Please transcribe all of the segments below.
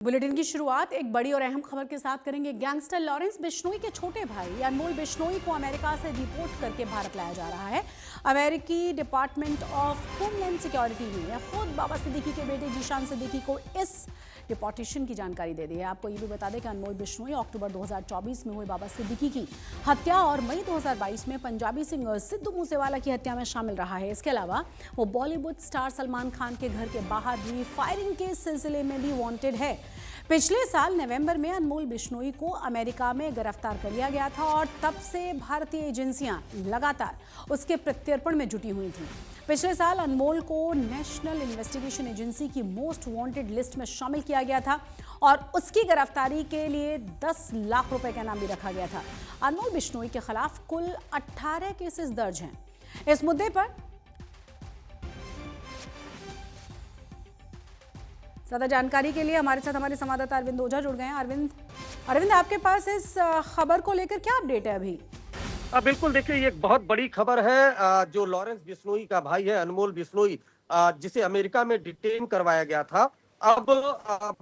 Bulletin की शुरुआत एक बड़ी और अहम खबर के साथ करेंगे। गैंगस्टर लॉरेंस बिश्नोई के छोटे भाई अनमोल बिश्नोई को अमेरिका से डिपोर्ट करके भारत लाया जा रहा है। अमेरिकी डिपार्टमेंट ऑफ होमलैंड सिक्योरिटी ने खुद बाबा सिद्दीकी के बेटे जीशान सिद्दीकी को इस डिपोर्टेशन की जानकारी दे दी है। आपको ये भी बता दें कि अनमोल बिश्नोई अक्टूबर 2024 में हुई बाबा सिद्दीकी की हत्या और मई 2022 में पंजाबी सिंगर सिद्धू मूसेवाला की हत्या में शामिल रहा है। इसके अलावा वो बॉलीवुड स्टार सलमान खान के घर के बाहर भी फायरिंग के सिलसिले में भी वांटेड है। पिछले साल नवंबर में अनमोल बिश्नोई को अमेरिका में गिरफ्तार कर लिया गया था और तब से भारतीय एजेंसियां लगातार उसके प्रत्यर्पण में जुटी हुई थीं। पिछले साल अनमोल को नेशनल इन्वेस्टिगेशन एजेंसी की मोस्ट वांटेड लिस्ट में शामिल किया गया था और उसकी गिरफ्तारी के लिए 10 लाख रुपए का इनाम भी रखा गया था। अनमोल बिश्नोई के खिलाफ कुल 18 केसेस दर्ज हैं। इस मुद्दे पर ज्यादा जानकारी के लिए हमारे साथ हमारे संवाददाता अरविंद ओझा जुड़ गए हैं। अरविंद, आपके पास इस खबर को लेकर क्या अपडेट है अभी? बिल्कुल, देखिए ये एक बहुत बड़ी खबर है। जो लॉरेंस बिश्नोई का भाई है अनमोल बिश्नोई, जिसे अमेरिका में डिटेन करवाया गया था, अब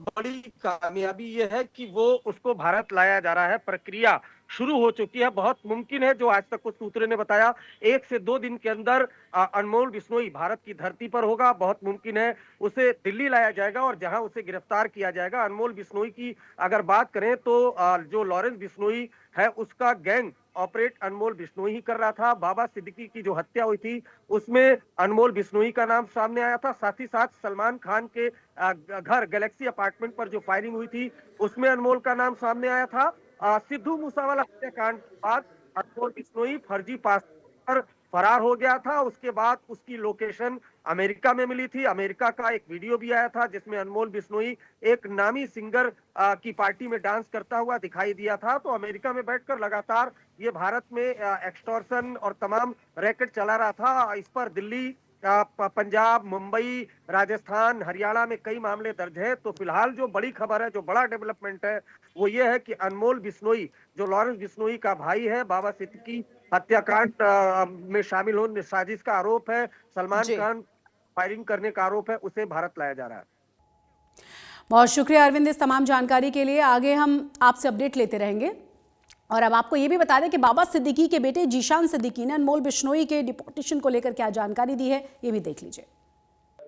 बड़ी कामयाबी ये है कि वो उसको भारत लाया जा रहा है। प्रक्रिया शुरू हो चुकी है। बहुत मुमकिन है, जो आज तक कुछ सूत्रों ने बताया, 1 से 2 दिन के अंदर अनमोल बिश्नोई भारत की धरती पर होगा। बहुत मुमकिन है उसे दिल्ली लाया जाएगा और जहां उसे गिरफ्तार किया जाएगा। अनमोल बिश्नोई की अगर बात करें तो जो लॉरेंस बिश्नोई है उसका गैंग ऑपरेट अनमोल बिश्नोई ही कर रहा था। बाबा सिद्दीकी की जो हत्या हुई थी उसमें अनमोल बिश्नोई का नाम सामने आया था। साथ ही साथ सलमान खान के घर गैलेक्सी अपार्टमेंट पर जो फायरिंग हुई थी उसमें अनमोल का नाम सामने आया था। सिद्धू मूसेवाला हत्याकांड के बाद अनमोल बिश्नोई फर्जी पासपोर्ट पर फरार हो गया था। उसके बाद उसकी लोकेशन अमेरिका में मिली थी। अमेरिका का एक वीडियो भी आया था जिसमें अनमोल बिश्नोई एक नामी सिंगर की पार्टी में डांस करता हुआ दिखाई दिया था। तो अमेरिका में बैठकर लगातार ये भारत में एक्सटॉर्शन और तमाम रैकेट चला रहा था। इस पर दिल्ली, पंजाब, मुंबई, राजस्थान, हरियाणा में कई मामले दर्ज है। तो फिलहाल जो बड़ी खबर है, जो बड़ा डेवलपमेंट है, वो ये है कि अनमोल बिश्नोई, जो लॉरेंस बिश्नोई का भाई है, बाबा सिद्दीकी हत्याकांड में शामिल होने साजिश का आरोप है, सलमान जी, खान फायरिंग करने का आरोप है, उसे भारत लाया जा रहा है। बहुत शुक्रिया अरविंद इस तमाम जानकारी के लिए। आगे हम आपसे अपडेट लेते रहेंगे। और अब आपको ये भी बता दें कि बाबा सिद्दीकी के बेटे जीशान सिद्दीकी ने अनमोल बिश्नोई के डिपोर्टेशन को लेकर क्या जानकारी दी है, ये भी देख लीजिए।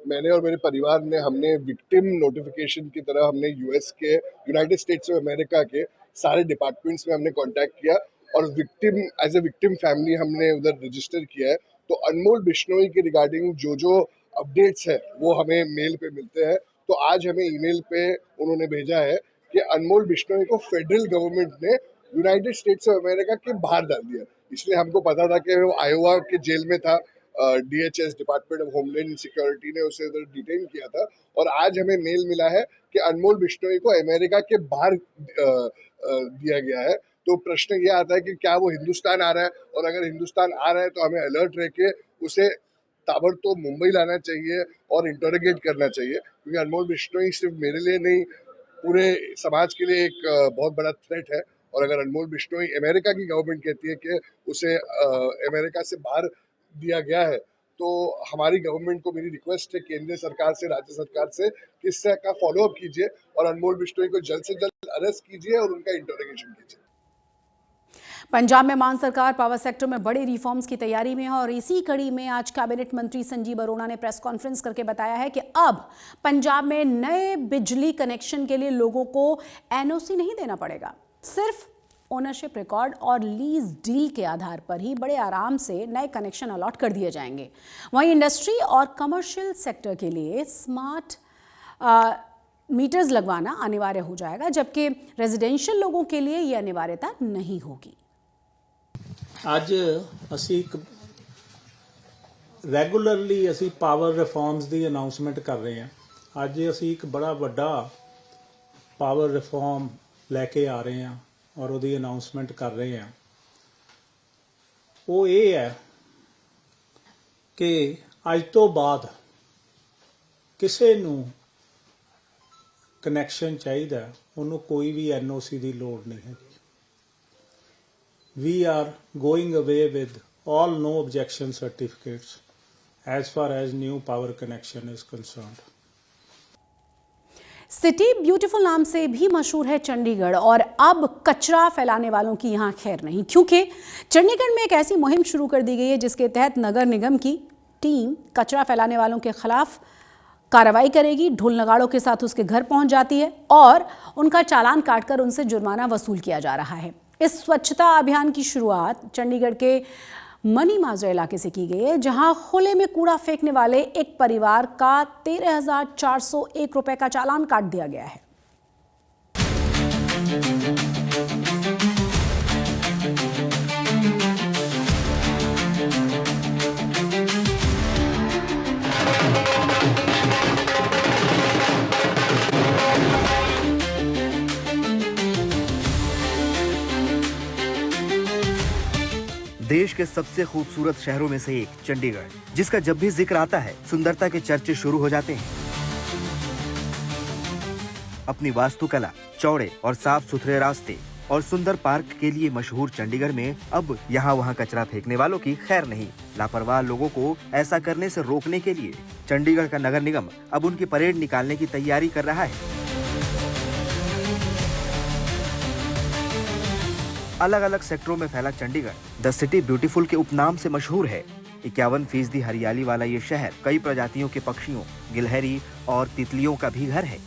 मैंने और मेरे परिवार ने हमने विक्टिम नोटिफिकेशन की तरह हमने यूएस के, यूनाइटेड स्टेट्स ऑफ अमेरिका के सारे डिपार्टमेंट्स में हमने कांटेक्ट किया और victim as a victim family हमने उधर रजिस्टर किया है। तो अनमोल बिश्नोई के रिगार्डिंग जो जो अपडेट्स है वो हमें मेल पे मिलते हैं। तो आज हमें ईमेल पे उन्होंने भेजा है कि अनमोल बिश्नोई को फेडरल गवर्नमेंट ने यूनाइटेड स्टेट्स ऑफ अमेरिका के बाहर डाल दिया। इसलिए हमको पता था कि वो आयोवा के जेल में था। DHS, department of homeland security ने उसे उधर डिटेन किया था और आज हमें मेल मिला है कि अनमोल बिश्नोई को अमेरिका के बाहर दिया गया है। तो प्रश्न ये आता है कि क्या वो हिंदुस्तान आ रहा है, और अगर हिंदुस्तान आ रहा है तो हमें अलर्ट रह के उसे ताबड़तोड़ मुंबई लाना चाहिए और इंटरोगेट करना चाहिए, क्योंकि अनमोल बिश्नोई सिर्फ मेरे लिए नहीं, पूरे समाज के लिए एक बहुत बड़ा थ्रेट है। और अगर अनमोल बिश्नोई, अमेरिका की गवर्नमेंट कहती है कि उसे अमेरिका से बाहर दिया गया है, तो हमारी गवर्नमेंट को मेरी रिक्वेस्ट है, केंद्र सरकार से, राज्य सरकार से, कि इसका फॉलोअप कीजिए और अनमोल बिश्नोई को जल्द से जल्द अरेस्ट कीजिए और उनका इंटरोगेशन कीजिए। पंजाब में मान सरकार पावर सेक्टर में बड़े रिफॉर्म्स की तैयारी में है और इसी कड़ी में आज कैबिनेट मंत्री संजीव अरोड़ा ने प्रेस कॉन्फ्रेंस करके बताया है कि अब पंजाब में नए बिजली कनेक्शन के लिए लोगों को एनओसी नहीं देना पड़ेगा। सिर्फ ओनरशिप रिकॉर्ड और लीज डील के आधार पर ही बड़े आराम से नए कनेक्शन अलॉट कर दिए जाएंगे। वहीं इंडस्ट्री और कमर्शियल सेक्टर के लिए स्मार्ट मीटर्स लगवाना अनिवार्य हो जाएगा, जबकि रेजिडेंशियल लोगों के लिए यह अनिवार्यता नहीं होगी। ਅੱਜ ਅਸੀਂ ਇੱਕ ਰੈਗੂਲਰਲੀ ਅਸੀਂ ਪਾਵਰ ਰਿਫਾਰਮਸ ਦੀ ਅਨਾਉਂਸਮੈਂਟ ਕਰ ਰਹੇ ਹਾਂ। ਅੱਜ ਅਸੀਂ ਇੱਕ ਬੜਾ ਵੱਡਾ ਪਾਵਰ ਰਿਫਾਰਮ ਲੈ ਕੇ ਆ ਰਹੇ ਹਾਂ ਔਰ ਉਹਦੀ ਅਨਾਉਂਸਮੈਂਟ ਕਰ ਰਹੇ ਹਾਂ। ਉਹ ਇਹ ਹੈ ਕਿ ਅੱਜ ਤੋਂ ਬਾਅਦ ਕਿਸੇ ਨੂੰ ਕਨੈਕਸ਼ਨ ਚਾਹੀਦਾ, ਉਹਨੂੰ ਕੋਈ ਵੀ ਐਨਓਸੀ ਦੀ ਲੋੜ ਨਹੀਂ ਹੈ। We are going away with all no objection certificates as far as new power connection is concerned. City beautiful नाम से भी मशहूर है चंडीगढ़, और अब कचरा फैलाने वालों की यहाँ खैर नहीं, क्योंकि चंडीगढ़ में एक ऐसी मुहिम शुरू कर दी गई है जिसके तहत नगर निगम की टीम कचरा फैलाने वालों के खिलाफ कार्रवाई करेगी। ढोल नगाड़ों के साथ उसके घर पहुंच जाती है और उनका चालान काटकर उनसे जुर्माना वसूल किया जा रहा है। इस स्वच्छता अभियान की शुरुआत चंडीगढ़ के मनी माजरा इलाके से की गई है, जहां खुले में कूड़ा फेंकने वाले एक परिवार का 13,401 रुपए का चालान काट दिया गया है। देश के सबसे खूबसूरत शहरों में से एक चंडीगढ़, जिसका जब भी जिक्र आता है सुंदरता के चर्चे शुरू हो जाते हैं। अपनी वास्तुकला, चौड़े और साफ सुथरे रास्ते और सुंदर पार्क के लिए मशहूर चंडीगढ़ में अब यहाँ वहाँ कचरा फेंकने वालों की खैर नहीं। लापरवाह लोगों को ऐसा करने से रोकने के लिए चंडीगढ़ का नगर निगम अब उनकी परेड निकालने की तैयारी कर रहा है। अलग अलग सेक्टरों में फैला चंडीगढ़ द सिटी ब्यूटीफुल के उपनाम से मशहूर है। 51% हरियाली वाला ये शहर कई प्रजातियों के पक्षियों, गिलहरी और तितलियों का भी घर है।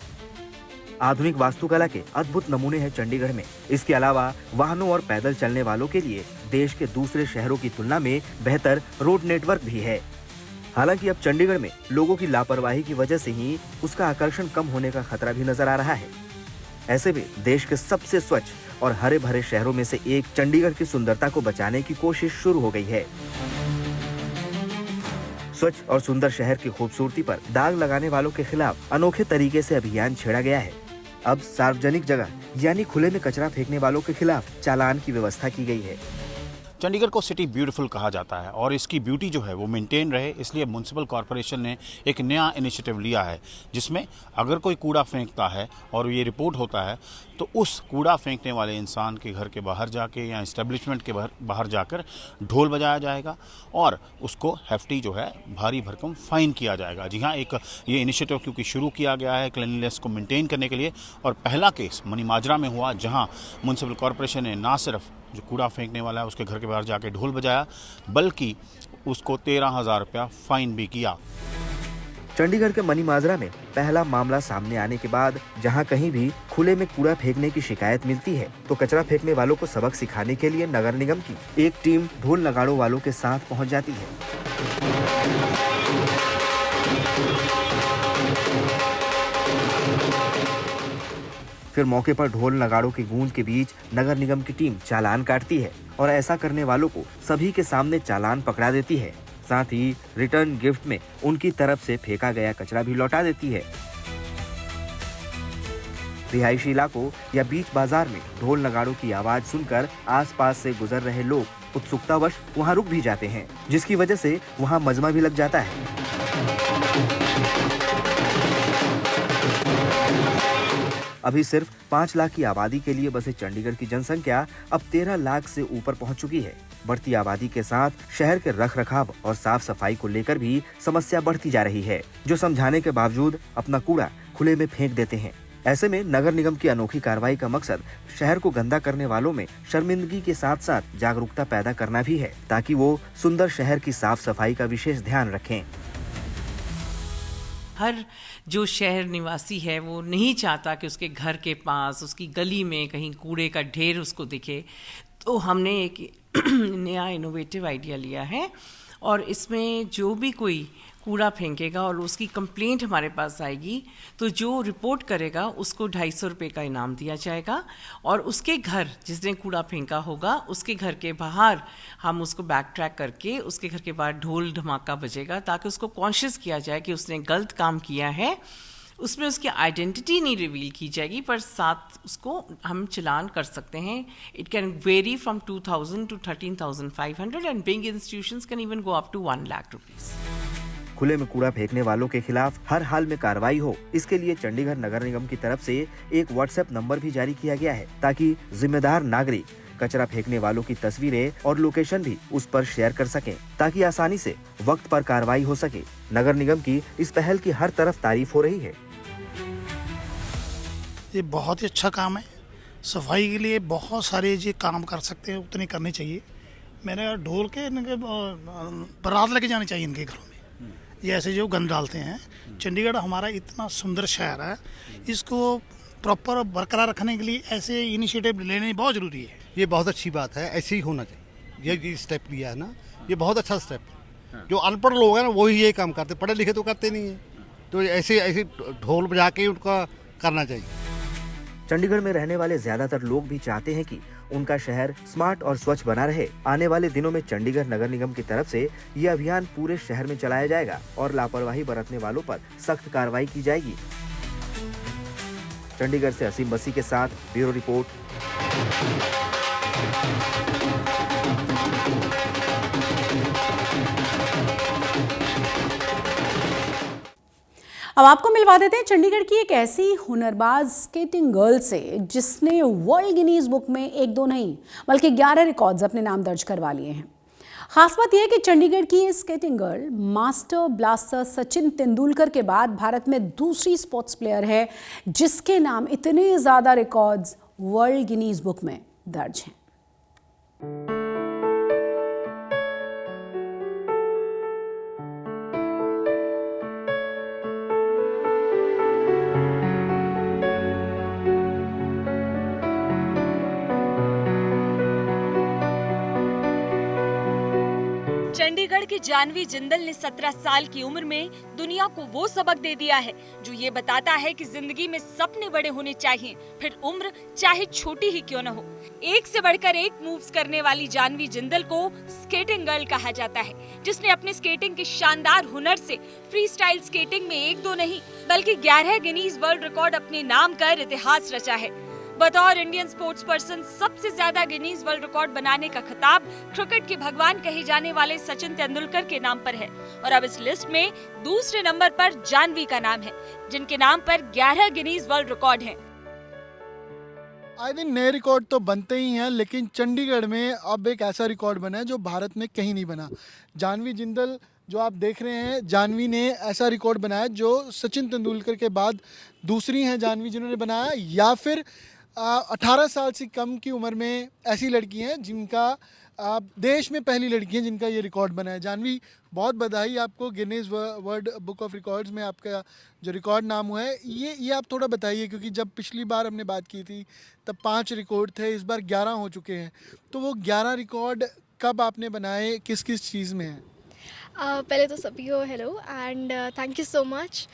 आधुनिक वास्तुकला के अद्भुत नमूने हैं चंडीगढ़ में। इसके अलावा वाहनों और पैदल चलने वालों के लिए देश के दूसरे शहरों की तुलना में बेहतर रोड नेटवर्क भी है। हालांकि अब चंडीगढ़ में लोगों की लापरवाही की वजह से ही उसका आकर्षण कम होने का खतरा भी नजर आ रहा है। ऐसे में देश के सबसे स्वच्छ और हरे भरे शहरों में से एक चंडीगढ़ की सुंदरता को बचाने की कोशिश शुरू हो गई है। स्वच्छ और सुंदर शहर की खूबसूरती पर दाग लगाने वालों के खिलाफ अनोखे तरीके से अभियान छेड़ा गया है। अब सार्वजनिक जगह यानी खुले में कचरा फेंकने वालों के खिलाफ चालान की व्यवस्था की गई है। चंडीगढ़ को सिटी ब्यूटीफुल कहा जाता है और इसकी ब्यूटी जो है वो मेंटेन रहे, इसलिए म्युनिसिपल कॉरपोरेशन ने एक नया इनिशिएटिव लिया है, जिसमें अगर कोई कूड़ा फेंकता है और ये रिपोर्ट होता है तो उस कूड़ा फेंकने वाले इंसान के घर के बाहर जाके या एस्टेब्लिशमेंट के बाहर जाकर ढोल बजाया जाएगा और उसको हेफ्टी जो है भारी भरकम फाइन किया जाएगा। जी हाँ, एक ये इनिशिएटिव क्योंकि शुरू किया गया है क्लीनलीनेस को मेंटेन करने के लिए, और पहला केस मनी माजरा में हुआ जहाँ म्युनिसिपल कॉरपोरेशन ने ना सिर्फ जो कूड़ा फेंकने वाला है उसके घर के बाहर जाके ढोल बजाया, बल्कि उसको 13,000 रुपया फाइन भी किया। चंडीगढ़ के मनी माजरा में पहला मामला सामने आने के बाद जहां कहीं भी खुले में कूड़ा फेंकने की शिकायत मिलती है तो कचरा फेंकने वालों को सबक सिखाने के लिए नगर निगम की एक टीम ढोल नगाड़ों वालों के साथ पहुंच जाती है। फिर मौके पर ढोल नगाड़ों की गूंज के बीच नगर निगम की टीम चालान काटती है और ऐसा करने वालों को सभी के सामने चालान पकड़ा देती है। साथ ही रिटर्न गिफ्ट में उनकी तरफ से फेंका गया कचरा भी लौटा देती है। रिहायशी इलाकों या बीच बाजार में ढोल नगाड़ों की आवाज सुनकर आसपास से गुजर रहे लोग उत्सुकतावश वहां रुक भी जाते हैं, जिसकी वजह से वहां मजमा भी लग जाता है। अभी सिर्फ 5 लाख की आबादी के लिए बसे चंडीगढ़ की जनसंख्या अब 13 लाख से ऊपर पहुंच चुकी है। बढ़ती आबादी के साथ शहर के रखरखाव और साफ सफाई को लेकर भी समस्या बढ़ती जा रही है, जो समझाने के बावजूद अपना कूड़ा खुले में फेंक देते हैं। ऐसे में नगर निगम की अनोखी कार्रवाई का मकसद शहर को गंदा करने वालों में शर्मिंदगी के साथ साथ जागरूकता पैदा करना भी है, ताकि वो सुंदर शहर की साफ सफाई का विशेष ध्यान रखें। हर जो शहर निवासी है वो नहीं चाहता कि उसके घर के पास, उसकी गली में कहीं कूड़े का ढेर उसको दिखे। तो हमने एक नया इनोवेटिव आइडिया लिया है और इसमें जो भी कोई कूड़ा फेंकेगा और उसकी कंप्लेंट हमारे पास आएगी तो जो रिपोर्ट करेगा उसको 250 रुपये का इनाम दिया जाएगा, और उसके घर जिसने कूड़ा फेंका होगा उसके घर के बाहर हम उसको बैक ट्रैक करके उसके घर के बाहर ढोल धमाका बजेगा, ताकि उसको कॉन्शियस किया जाए कि उसने गलत काम किया है। उसमें उसकी आइडेंटिटी नहीं रिवील की जाएगी, पर साथ उसको हम चालान कर सकते हैं। It can vary from 2,000 to 13,500 and big institutions can even go up to 1 lakh rupees. खुले में कूड़ा फेंकने वालों के खिलाफ हर हाल में कार्रवाई हो, इसके लिए चंडीगढ़ नगर निगम की तरफ से एक व्हाट्सएप नंबर भी जारी किया गया है, ताकि जिम्मेदार नागरिक कचरा फेंकने वालों की तस्वीरें और लोकेशन भी उस पर शेयर कर सकें, ताकि आसानी से वक्त पर कार्रवाई हो सके। नगर निगम की इस पहल की हर तरफ तारीफ हो रही है। ये बहुत ही अच्छा काम है। सफाई के लिए बहुत सारे ये काम कर सकते हैं, उतने करने चाहिए। मेरे ढोल के इनके बारात लेके जानी चाहिए इनके घरों में, ये ऐसे जो गंद डालते हैं। चंडीगढ़ हमारा इतना सुंदर शहर है, इसको प्रॉपर बरकरार रखने के लिए ऐसे इनिशिएटिव लेने बहुत ज़रूरी है। ये बहुत अच्छी बात है, ऐसे ही होना चाहिए। ये स्टेप लिया है ना, ये बहुत अच्छा स्टेप है। जो अनपढ़ लोग हैं ना वही ये काम करते, पढ़े लिखे तो करते नहीं है। तो ऐसे ऐसे ढोल बजा के उनका करना चाहिए। चंडीगढ़ में रहने वाले ज्यादातर लोग भी चाहते हैं कि उनका शहर स्मार्ट और स्वच्छ बना रहे। आने वाले दिनों में चंडीगढ़ नगर निगम की तरफ से ये अभियान पूरे शहर में चलाया जाएगा और लापरवाही बरतने वालों पर सख्त कार्रवाई की जाएगी। चंडीगढ़ से असीम बसी के साथ ब्यूरो रिपोर्ट। अब आपको मिलवा देते हैं चंडीगढ़ की एक ऐसी हुनरबाज स्केटिंग गर्ल से जिसने वर्ल्ड गिनीज बुक में 1-2 नहीं बल्कि 11 रिकॉर्ड्स अपने नाम दर्ज करवा लिए हैं। खास बात यह है कि चंडीगढ़ की ये skating girl master blaster Sachin Tendulkar के बाद भारत में दूसरी स्पोर्ट्स प्लेयर है जिसके नाम इतने ज्यादा रिकॉर्ड्स वर्ल्ड गिनीज बुक में दर्ज हैं। चंडीगढ़ की जानवी जिंदल ने 17 साल की उम्र में दुनिया को वो सबक दे दिया है जो ये बताता है कि जिंदगी में सपने बड़े होने चाहिए, फिर उम्र चाहे छोटी ही क्यों न हो। एक से बढ़कर एक मूव्स करने वाली जानवी जिंदल को स्केटिंग गर्ल कहा जाता है, जिसने अपने स्केटिंग के शानदार हुनर से फ्री स्टाइल स्केटिंग में 1-2 नहीं बल्कि 11 गिनीज वर्ल्ड रिकॉर्ड अपने नाम कर इतिहास रचा है। बतौर इंडियन स्पोर्ट्स पर्सन सबसे ज्यादा गिनीज वर्ल्ड रिकॉर्ड बनाने का खिताब क्रिकेट के भगवान कहे जाने वाले सचिन तेंदुलकर के नाम पर है और अब इस लिस्ट में दूसरे नंबर पर जानवी का नाम है, जिनके नाम पर 11 गिनीज वर्ल्ड रिकॉर्ड हैं। आए दिन नए रिकॉर्ड तो बनते ही हैं, लेकिन चंडीगढ़ में अब एक ऐसा रिकॉर्ड बना है जो भारत में कहीं नहीं बना। जानवी जिंदल जो आप देख रहे हैं, जानवी ने ऐसा रिकॉर्ड बनाया जो सचिन तेंदुलकर के बाद दूसरी हैं जानवी जिन्होंने बनाया, या फिर 18 साल से कम की उम्र में ऐसी लड़की हैं जिनका देश में पहली लड़की हैं जिनका ये रिकॉर्ड बना है। जानवी, बहुत बधाई आपको, Guinness world book of records में आपका जो रिकॉर्ड नाम हुआ है। ये आप थोड़ा बताइए, क्योंकि जब पिछली बार हमने बात की थी तब 5 रिकॉर्ड थे, इस बार 11 हो चुके हैं। तो वो 11 रिकॉर्ड कब आपने बनाए, किस किस चीज़ में है? पहले तो सभी को hello and thank you so much.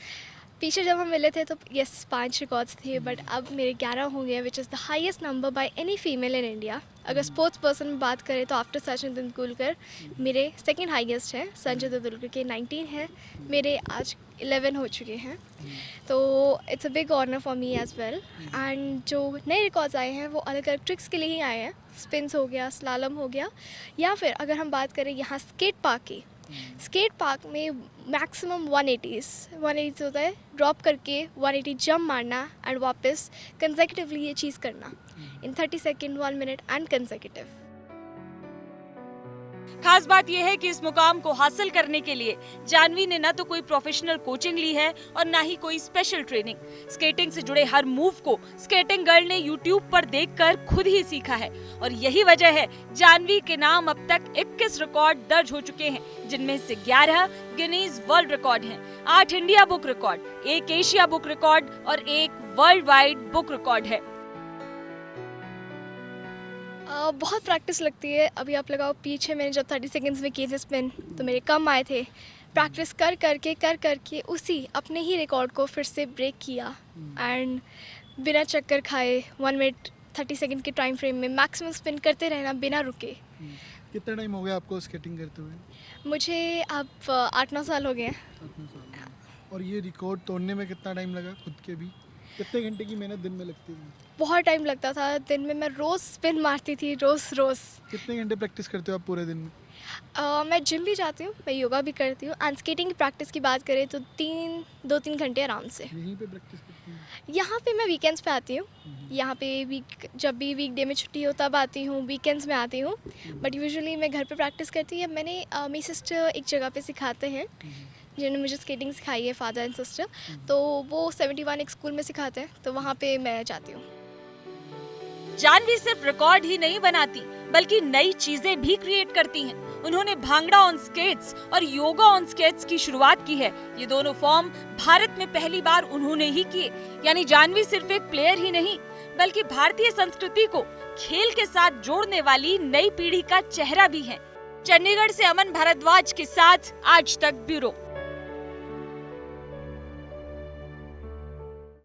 पीछे जब हम मिले थे तो यस 5 रिकॉर्ड्स थे, बट अब मेरे 11 हो गए, which is the highest number by any female in India. अगर स्पोर्ट्स पर्सन में बात करें तो आफ्टर सचिन तेंदुलकर मेरे सेकंड हाईएस्ट है। संजय तेंदुलकर के 19 है, मेरे आज 11 हो चुके हैं। तो it's a big honour for me as well. And जो नए रिकॉर्ड्स आए हैं वो अलग अलग ट्रिक्स के लिए ही आए हैं। स्पिन्स हो गया, स्लालम हो गया, या फिर अगर हम बात करें यहाँ स्केट पार्क की, स्केट पार्क में मैक्सिमम 180 होता है, ड्रॉप करके 180 जंप मारना एंड वापस कंसेक्यूटिवली ये चीज़ करना इन 30 सेकेंड, 1 मिनट एंड कंसेक्यूटिव। खास बात यह है कि इस मुकाम को हासिल करने के लिए जानवी ने न तो कोई प्रोफेशनल कोचिंग ली है और ना ही कोई स्पेशल ट्रेनिंग। स्केटिंग से जुड़े हर मूव को स्केटिंग गर्ल ने यूट्यूब पर देखकर खुद ही सीखा है और यही वजह है जानवी के नाम अब तक 21 रिकॉर्ड दर्ज हो चुके हैं, जिनमें से 11 गिनीज वर्ल्ड रिकॉर्ड हैं, 8 India book record, 1 Asia book record और 1 वर्ल्ड वाइड बुक रिकॉर्ड है। बहुत प्रैक्टिस लगती है। अभी आप लगाओ पीछे मैंने जब 30 सेकेंड्स में किए थे स्पिन तो मेरे कम आए थे। प्रैक्टिस कर करके उसी अपने ही रिकॉर्ड को फिर से ब्रेक किया एंड बिना चक्कर खाए 1 मिनट 30 सेकेंड के टाइम फ्रेम में मैक्सिमम स्पिन करते रहना बिना रुके। कितना टाइम हो गया आपको स्केटिंग करते हुए? मुझे अब 8-9 साल हो गए। और ये रिकॉर्ड तोड़ने में कितना टाइम लगा खुद के भी? कितने घंटे की मेहनत दिन में लगती थी? बहुत टाइम लगता था। दिन में मैं रोज़ स्पिन मारती थी, रोज़। कितने घंटे प्रैक्टिस करते हो आप पूरे दिन में? मैं जिम भी जाती हूँ, मैं योगा भी करती हूँ एंड स्केटिंग की प्रैक्टिस की बात करें तो 2-3 घंटे आराम से। यहीं पे प्रैक्टिस करती हूँ? यहाँ पे मैं वीकेंड्स पे आती हूँ। यहाँ पे जब भी वीकडे में छुट्टी हो तब आती हूँ, वीकेंड्स में आती हूँ, बट यूजुअली मैं घर पे प्रैक्टिस करती हूँ। मैंने मेरी सिस्टर एक जगह पे सिखाते हैं जिन्होंने मुझे स्केटिंग सिखाई है, फादर एंड सिस्टर, तो वो 71 एक स्कूल में सिखाते हैं, तो वहाँ पे मैं जाती हूँ। जानवी सिर्फ रिकॉर्ड ही नहीं बनाती बल्कि नई चीजें भी क्रिएट करती हैं। उन्होंने भांगड़ा ऑन स्केट्स और योगा ऑन स्केट्स की शुरुआत की है। ये दोनों फॉर्म भारत में पहली बार उन्होंने ही किए। यानी जानवी सिर्फ एक प्लेयर ही नहीं बल्कि भारतीय संस्कृति को खेल के साथ जोड़ने वाली नई पीढ़ी का चेहरा भी है। चंडीगढ़ से अमन भारद्वाज के साथ आज तक ब्यूरो।